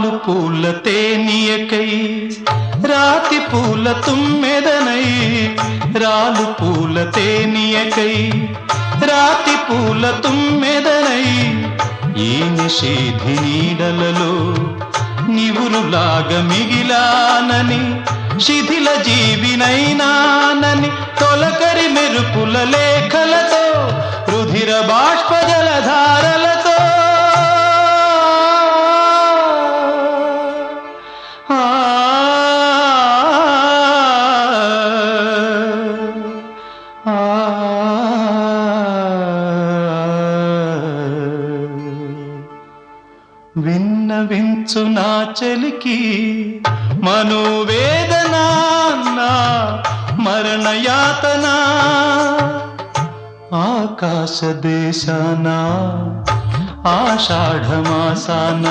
రాలు పూల తేనియకై రాతి పూల తుమ్మెదనై రాలు పూల తేనియకై రాతి పూల తుమ్మెదనై ఈ నిషేధి నీడలలో నివురులాగా మిగిలానని శిథిల జీవినైనానని తొలకరి మెరుపుల లేఖలతో రుధిర బాష్ప జలధారలతో విన్నవించు నా చలికి మనోవేదన నా మరణయాతన ఆకాశ దేశాన ఆషాఢమాసాన